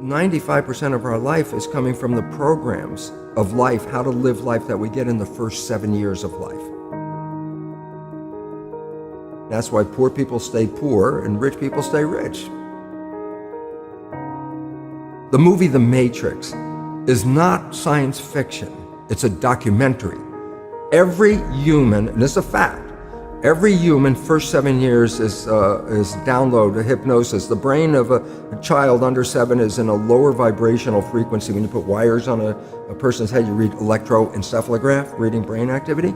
95% of our life is coming from the programs of life, how to live life that we get in the first 7 years of life. That's why poor people stay poor and rich people stay rich. The movie The Matrix is not science fiction. It's a documentary. Every human, and this is a fact, every human first 7 years is download a hypnosis. The brain of a child under 7 is in a lower vibrational frequency. When you put wires on a person's head, you read electroencephalograph, reading brain activity.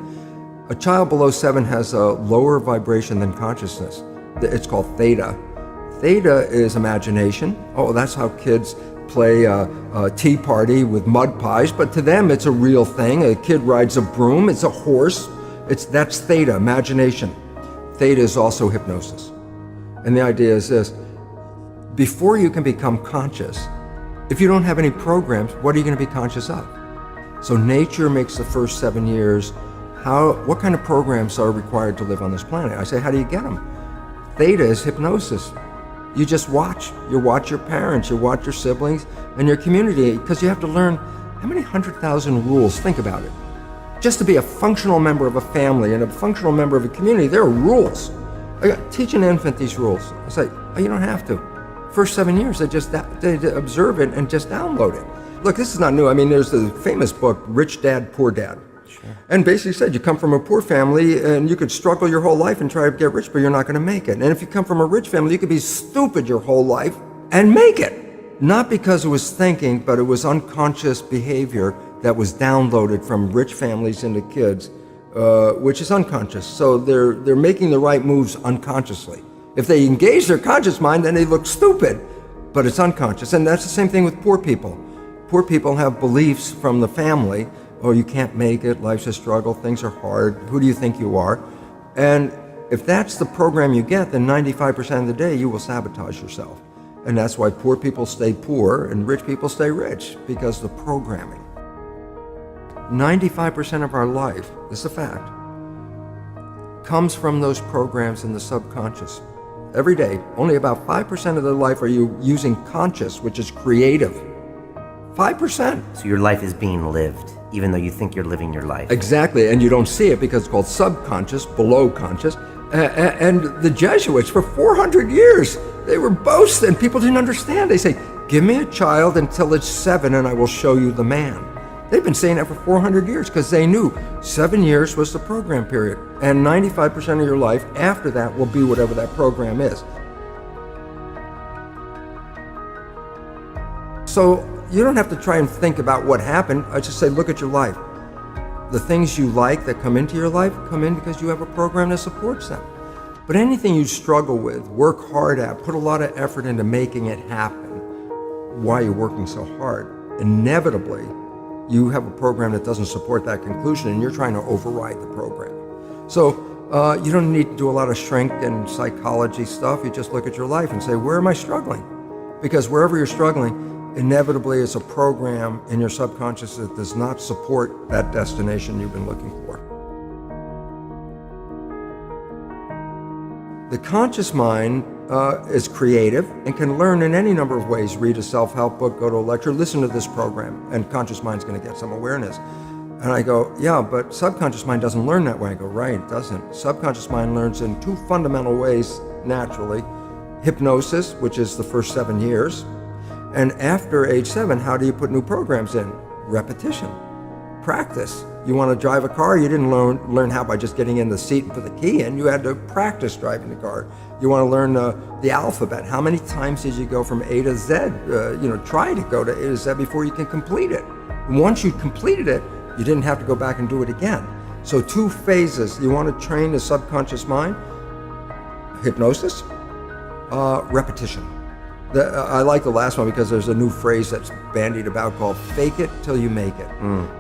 A child below 7 has a lower vibration than consciousness. It's called theta. Theta is imagination. Oh, that's how kids play a tea party with mud pies, but to them it's a real thing. A kid rides a broom, it's a horse. That's theta, imagination. Theta is also hypnosis. And the idea is this: before you can become conscious, if you don't have any programs, what are you going to be conscious of? So nature makes the first 7 years. What kind of programs are required to live on this planet? I say, how do you get them? Theta is hypnosis. You just watch. You watch your parents, you watch your siblings, and your community, because you have to learn how many 100,000 rules. Think about it. Just to be a functional member of a family and a functional member of a community, there are rules. Teach an infant these rules. I say, oh, you don't have to. First 7 years, they observe it and just download it. Look, this is not new. I mean, there's the famous book, Rich Dad, Poor Dad. Sure. And basically said you come from a poor family and you could struggle your whole life and try to get rich, but you're not going to make it. And if you come from a rich family, you could be stupid your whole life and make it. Not because it was thinking, but it was unconscious behavior that was downloaded from rich families into kids, which is unconscious. So they're making the right moves unconsciously. If they engage their conscious mind, then they look stupid, but it's unconscious. And that's the same thing with poor people. Poor people have beliefs from the family. Oh, you can't make it, life's a struggle, things are hard, who do you think you are? And if that's the program you get, then 95% of the day you will sabotage yourself. And that's why poor people stay poor and rich people stay rich, because the programming. 95% of our life, this is a fact, comes from those programs in the subconscious. Every day, only about 5% of their life are you using conscious, which is creative. 5%. So your life is being lived, even though you think you're living your life. Exactly, and you don't see it because it's called subconscious, below conscious. And the Jesuits, for 400 years, they were boasting. People didn't understand. They say, give me a child until it's 7 and I will show you the man. They've been saying that for 400 years because they knew 7 years was the program period. And 95% of your life after that will be whatever that program is. So you don't have to try and think about what happened. I just say, look at your life. The things you like that come into your life come in because you have a program that supports them. But anything you struggle with, work hard at, put a lot of effort into making it happen, why you're working so hard, inevitably, you have a program that doesn't support that conclusion and you're trying to override the program. So you don't need to do a lot of shrink and psychology stuff. You just look at your life and say, where am I struggling? Because wherever you're struggling, inevitably it's a program in your subconscious that does not support that destination you've been looking for. The conscious mind is creative and can learn in any number of ways. Read a self-help book, go to a lecture, listen to this program, and conscious mind's going to get some awareness. And I go, yeah, but subconscious mind doesn't learn that way. I go, right, it doesn't. Subconscious mind learns in 2 fundamental ways naturally. Hypnosis, which is the first 7 years. And after age 7, how do you put new programs in? Repetition, practice. You want to drive a car, you didn't learn how by just getting in the seat and put the key in. You had to practice driving the car. You want to learn the alphabet. How many times did you go from A to Z? Try to go to A to Z before you can complete it. And once you completed it, you didn't have to go back and do it again. So 2 phases. You want to train the subconscious mind, hypnosis, repetition. I like the last one because there's a new phrase that's bandied about called fake it till you make it.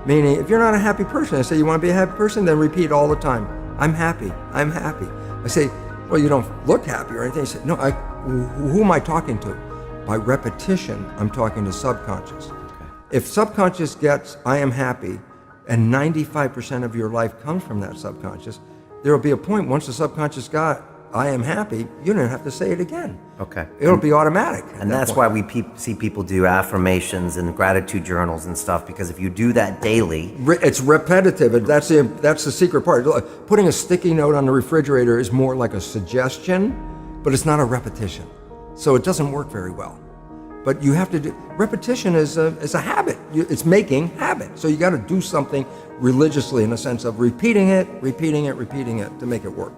Meaning, if you're not a happy person, I say, you want to be a happy person? Then repeat all the time, I'm happy, I'm happy. I say, well, you don't look happy or anything. I say, no, who am I talking to? By repetition, I'm talking to subconscious. If subconscious gets, I am happy, and 95% of your life comes from that subconscious, there will be a point once the subconscious got, I am happy, you don't have to say it again. Okay. It'll be automatic. And that's why we see people do affirmations and gratitude journals and stuff, because if you do that daily, It's repetitive, and that's the secret part. Putting a sticky note on the refrigerator is more like a suggestion, but it's not a repetition. So it doesn't work very well. But you have to do, repetition is a habit. It's making habit. So you got to do something religiously in the sense of repeating it to make it work.